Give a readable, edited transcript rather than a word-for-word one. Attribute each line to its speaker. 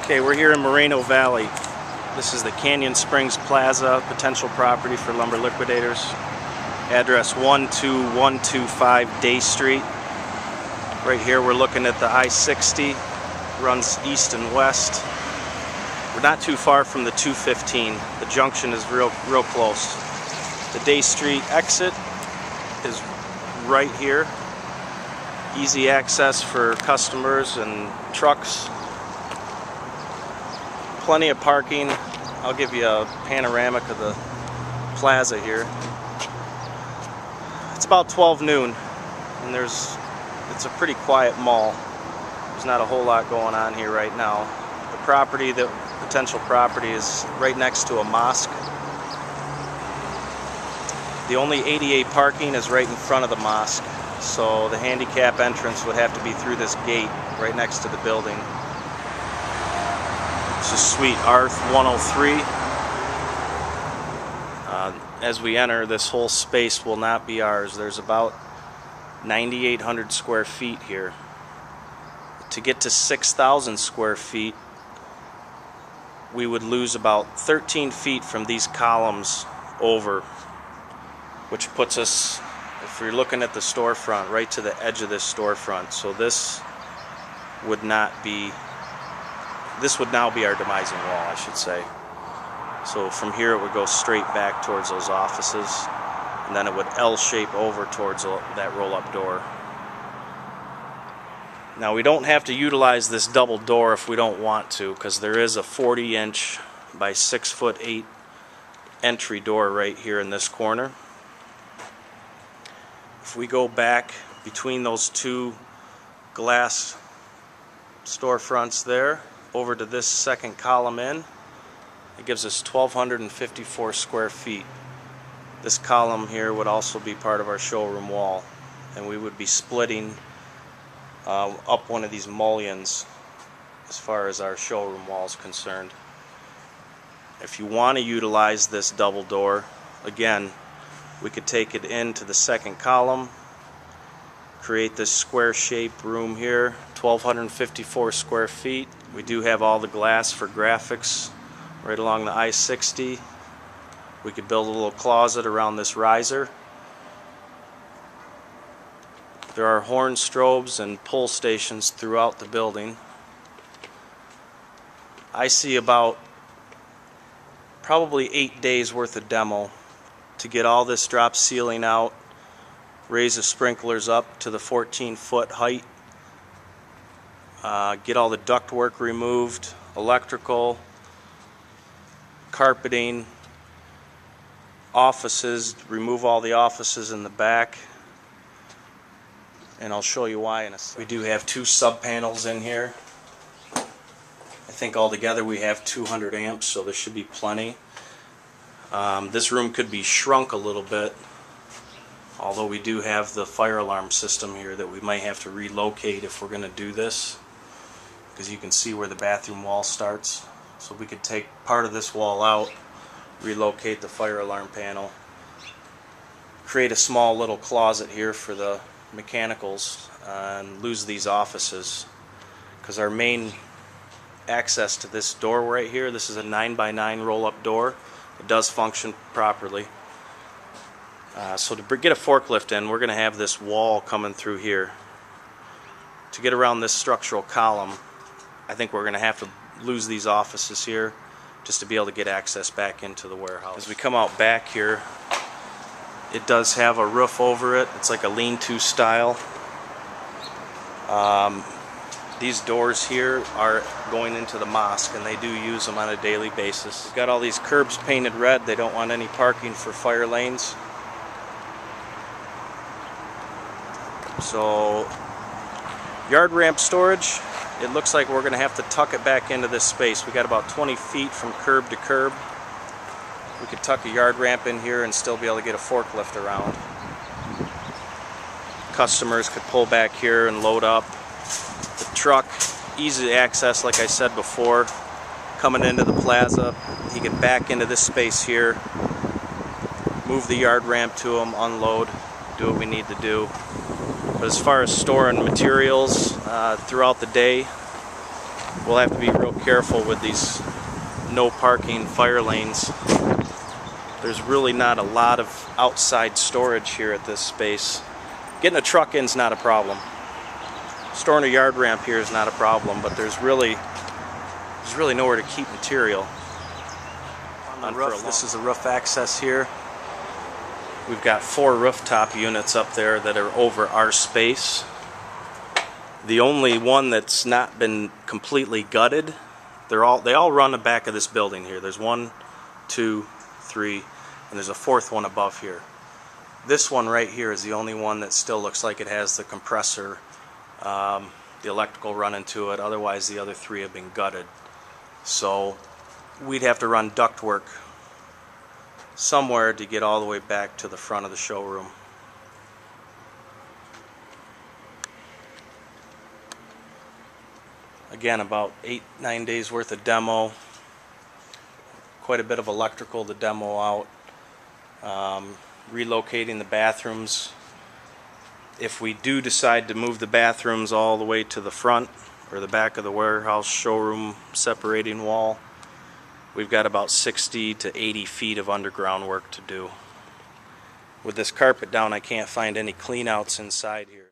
Speaker 1: Okay, we're here in Moreno Valley. This is the Canyon Springs Plaza, potential property for lumber liquidators. Address 12125 Day Street. Right here we're looking at the I-60, runs east and west. We're not too far from the 215. The junction is real close. The Day Street exit is right here. Easy access for customers and trucks. Plenty of parking. I'll give you a panoramic of the plaza here. It's about 12 noon and it's a pretty quiet mall. There's not a whole lot going on here right now. The potential property is right next to a mosque. The only ADA parking is right in front of the mosque, so the handicap entrance would have to be through this gate right next to the building. This is Suite R103. As we enter, this whole space will not be ours. There's about 9,800 square feet here. To get to 6,000 square feet, we would lose about 13 feet from these columns over, which puts us, if you're looking at the storefront, right to the edge of this storefront. So this would now be our demising wall, I should say. So from here it would go straight back towards those offices, and then it would L-shape over towards that roll-up door. Now we don't have to utilize this double door if we don't want to, because there is a 40-inch by 6'8" entry door right here in this corner. If we go back between those two glass storefronts there, over to this second column in, it gives us 1,254 square feet. This column here would also be part of our showroom wall, and we would be splitting up one of these mullions as far as our showroom wall is concerned. If you want to utilize this double door, again, we could take it into the second column, create this square shaped room here, 1,254 square feet. We do have all the glass for graphics right along the I-60. We could build a little closet around this riser. There are horn strobes and pull stations throughout the building. I see about probably 8 days worth of demo to get all this drop ceiling out, raise the sprinklers up to the 14-foot height, get all the ductwork removed, electrical, carpeting, offices, remove all the offices in the back, and I'll show you why in a second. We do have 2 sub panels in here. I think altogether we have 200 amps, so there should be plenty. This room could be shrunk a little bit, although we do have the fire alarm system here that we might have to relocate if we're going to do this, because you can see where the bathroom wall starts. So we could take part of this wall out, relocate the fire alarm panel, create a small little closet here for the mechanicals, and lose these offices, because our main access to this door right here, this is a 9x9 roll-up door. It does function properly. So to get a forklift in, we're going to have this wall coming through here. To get around this structural column, I think we're going to have to lose these offices here just to be able to get access back into the warehouse. As we come out back here, it does have a roof over it. It's like a lean-to style. These doors here are going into the mosque, and they do use them on a daily basis. We've got all these curbs painted red. They don't want any parking for fire lanes. So, yard ramp storage. It looks like we're going to have to tuck it back into this space. We got about 20 feet from curb to curb. We could tuck a yard ramp in here and still be able to get a forklift around. Customers could pull back here and load up. The truck, easy access like I said before. Coming into the plaza, he could back into this space here, move the yard ramp to him, unload, do what we need to do. But as far as storing materials throughout the day, We'll have to be real careful with these no parking fire lanes. There's really not a lot of outside storage here at this space. Getting a truck in is not a problem. Storing a yard ramp here is not a problem, but there's really nowhere to keep material. On the roof, this is the roof access here. We've got 4 rooftop units up there that are over our space. The only one that's not been completely gutted, they all run the back of this building here. There's 1, 2, 3, and there's a 4th one above here. This one right here is the only one that still looks like it has the compressor, the electrical running to it. Otherwise, the other 3 have been gutted. So we'd have to run ductwork somewhere to get all the way back to the front of the showroom. Again, about 8-9 days worth of demo. Quite a bit of electrical to demo out. Relocating the bathrooms. If we do decide to move the bathrooms all the way to the front or the back of the warehouse showroom separating wall, we've got about 60 to 80 feet of underground work to do. With this carpet down, I can't find any cleanouts inside here.